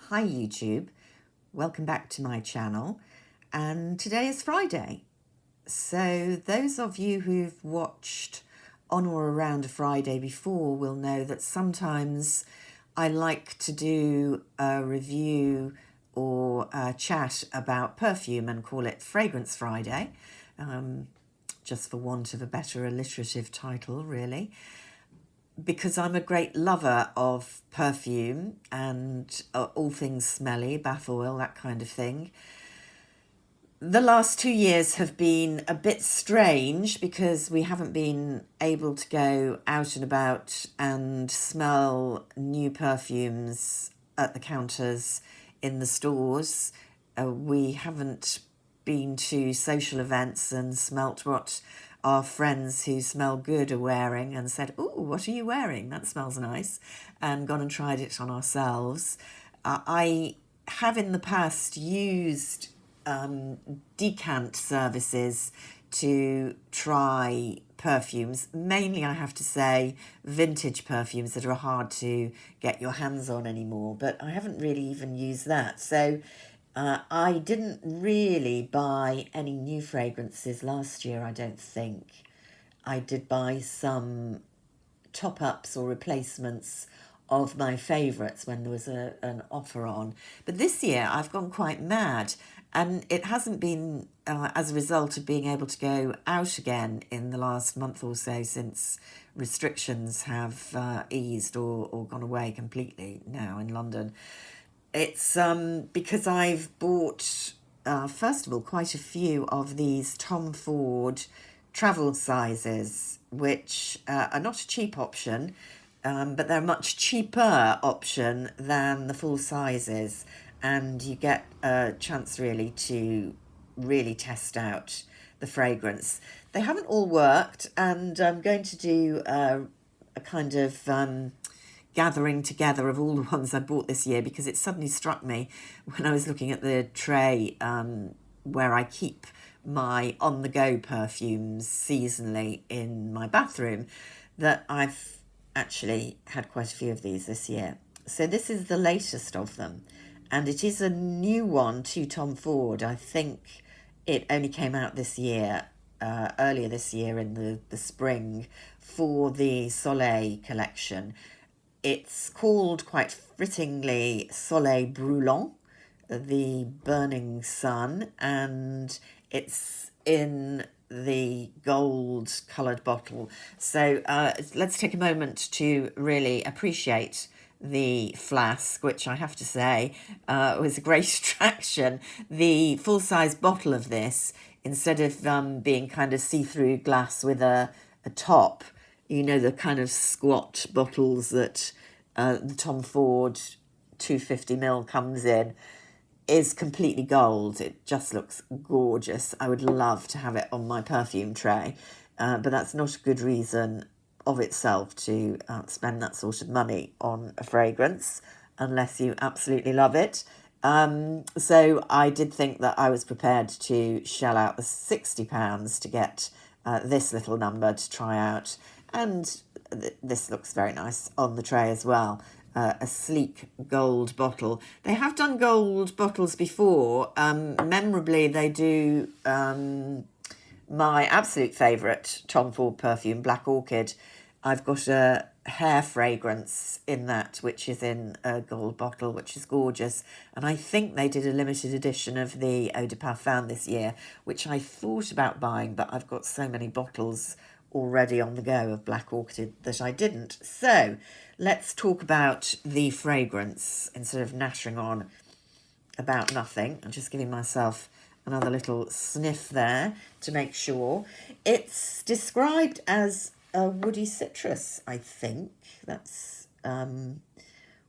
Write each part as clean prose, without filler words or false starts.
Hi YouTube, welcome back to my channel, and today is Friday. So those of you who've watched on or around a Friday before will know that sometimes I like to do a review or a chat about perfume and call it Fragrance Friday, just for want of a better alliterative title really. Because I'm a great lover of perfume and all things smelly, bath oil, that kind of thing. The last 2 years have been a bit strange because we haven't been able to go out and about and smell new perfumes at the counters in the stores. We haven't been to social events and smelt what our friends who smell good are wearing and said, "Oh, what are you wearing? That smells nice," and gone and tried it on ourselves. I have in the past used decant services to try perfumes. Mainly, I have to say, vintage perfumes that are hard to get your hands on anymore, but I haven't really even used that. So I didn't really buy any new fragrances last year, I don't think. I did buy some top-ups or replacements of my favourites when there was an offer on. But this year I've gone quite mad, and it hasn't been as a result of being able to go out again in the last month or so since restrictions have eased or gone away completely now in London. It's because I've bought, first of all, quite a few of these Tom Ford travel sizes, which are not a cheap option, but they're a much cheaper option than the full sizes. And you get a chance really to really test out the fragrance. They haven't all worked, and I'm going to do a kind of gathering together of all the ones I bought this year, because it suddenly struck me when I was looking at the tray where I keep my on-the-go perfumes seasonally in my bathroom that I've actually had quite a few of these this year. So this is the latest of them, and it is a new one to Tom Ford. I think it only came out this year, earlier this year in the spring, for the Soleil collection. It's called quite fittingly Soleil Brulant, the burning sun, and it's in the gold coloured bottle. So let's take a moment to really appreciate the flask, which I have to say was a great attraction. The full-size bottle of this, instead of being kind of see-through glass with a top, you know, the kind of squat bottles that the Tom Ford 250ml comes in, is completely gold. It just looks gorgeous. I would love to have it on my perfume tray, but that's not a good reason of itself to spend that sort of money on a fragrance unless you absolutely love it. So I did think that I was prepared to shell out the £60 to get this little number to try out, and this looks very nice on the tray as well. A sleek gold bottle. They have done gold bottles before. Memorably, they do my absolute favourite Tom Ford perfume, Black Orchid. I've got a hair fragrance in that, which is in a gold bottle, which is gorgeous. And I think they did a limited edition of the Eau de Parfum this year, which I thought about buying, but I've got so many bottles already on the go of Black Orchid that I didn't. So let's talk about the fragrance instead of nattering on about nothing. I'm just giving myself another little sniff there to make sure. It's described as a woody citrus, I think. That's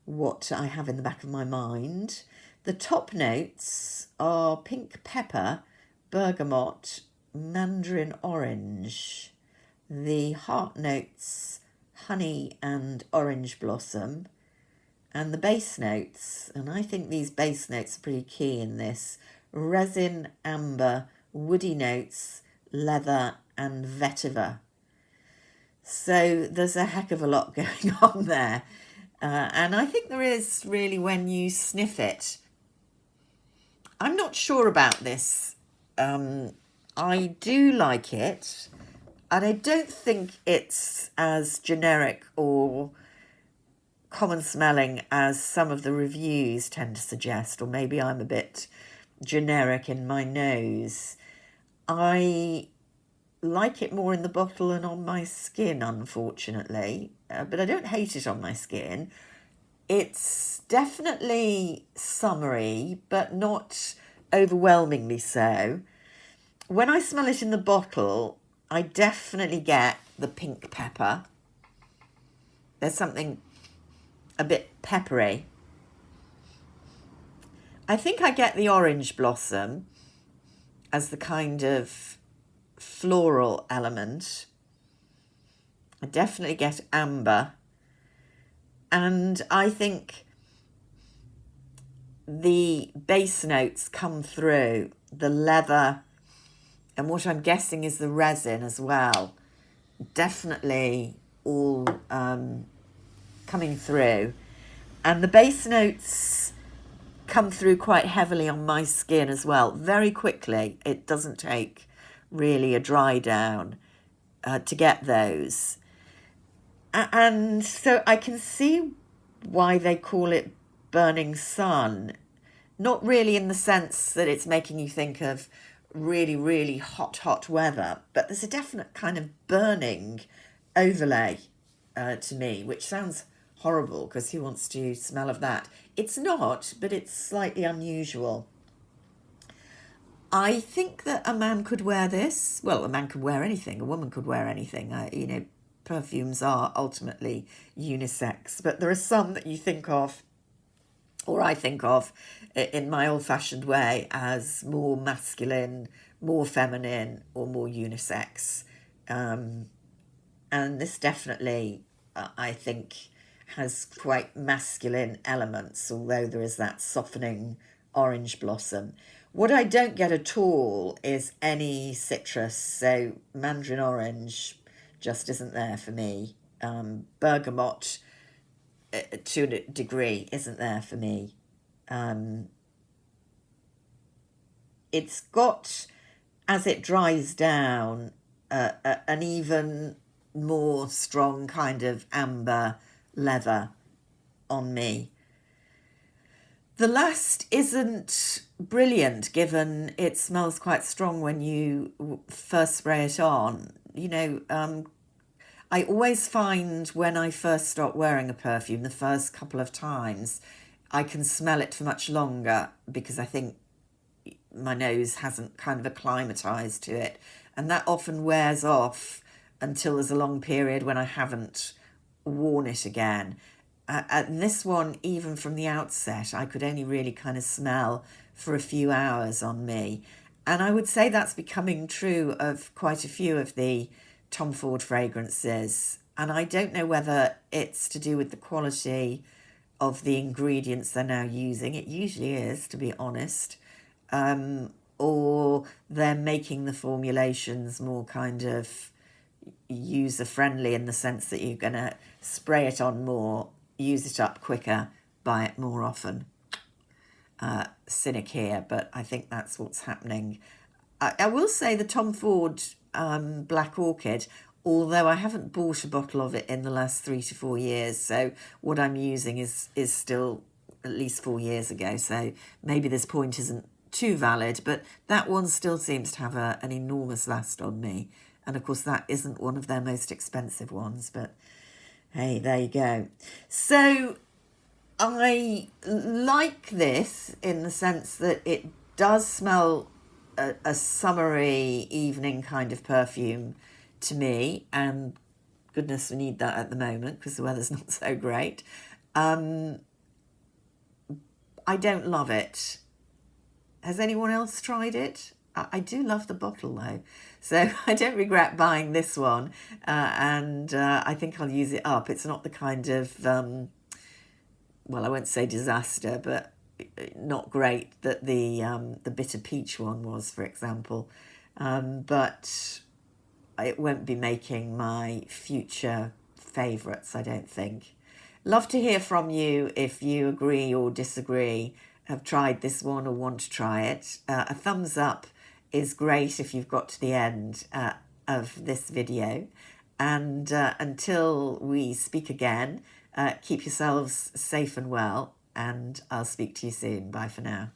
what I have in the back of my mind. The top notes are pink pepper, bergamot, mandarin orange. The heart notes, honey and orange blossom. And the base notes, and I think these base notes are pretty key in this, resin, amber, woody notes, leather and vetiver. So there's a heck of a lot going on there. And I think there is really when you sniff it. I'm not sure about this. I do like it, and I don't think it's as generic or common smelling as some of the reviews tend to suggest, or maybe I'm a bit generic in my nose. I like it more in the bottle than on my skin, unfortunately, but I don't hate it on my skin. It's definitely summery, but not overwhelmingly so. When I smell it in the bottle, I definitely get the pink pepper. There's something a bit peppery. I think I get the orange blossom as the kind of floral element. I definitely get amber. And I think the base notes come through, the leather, and what I'm guessing is the resin as well. Definitely all coming through. And the base notes come through quite heavily on my skin as well, very quickly. It doesn't take really a dry down to get those. And so I can see why they call it burning sun. Not really in the sense that it's making you think of really, really hot weather, but there's a definite kind of burning overlay to me, which sounds horrible because who wants to smell of that? It's not, but it's slightly unusual. I think that a man could wear this. Well, a man could wear anything. A woman could wear anything. Perfumes are ultimately unisex, but there are some that you think of, or I think of, in my old-fashioned way as more masculine, more feminine, or more unisex. And this definitely, I think, has quite masculine elements, although there is that softening orange blossom. What I don't get at all is any citrus, so mandarin orange just isn't there for me. Bergamot, to a degree, isn't there for me. It's got, as it dries down, an even more strong kind of amber leather on me. The last isn't brilliant, given it smells quite strong when you first spray it on. I always find when I first start wearing a perfume, the first couple of times, I can smell it for much longer because I think my nose hasn't kind of acclimatized to it. And that often wears off until there's a long period when I haven't worn it again. And this one, even from the outset, I could only really kind of smell for a few hours on me. And I would say that's becoming true of quite a few of the Tom Ford fragrances. And I don't know whether it's to do with the quality of the ingredients they're now using. It usually is, to be honest. Or they're making the formulations more kind of user-friendly in the sense that you're going to spray it on more, use it up quicker, buy it more often. Cynic here, but I think that's what's happening. I will say the Tom Ford Black Orchid, although I haven't bought a bottle of it in the last 3 to 4 years, so what I'm using is still at least 4 years ago, so maybe this point isn't too valid, but that one still seems to have an enormous last on me. And of course that isn't one of their most expensive ones, but hey, there you go. So I like this in the sense that it does smell a summery evening kind of perfume to me, and goodness, we need that at the moment because the weather's not so great. I don't love it. Has anyone else tried it? I do love the bottle though, so I don't regret buying this one, and I think I'll use it up. It's not the kind of, well, I won't say disaster, but not great that the bitter peach one was, for example, but it won't be making my future favourites, I don't think. Love to hear from you if you agree or disagree, have tried this one or want to try it. A thumbs up is great if you've got to the end of this video. And until we speak again, keep yourselves safe and well, and I'll speak to you soon. Bye for now.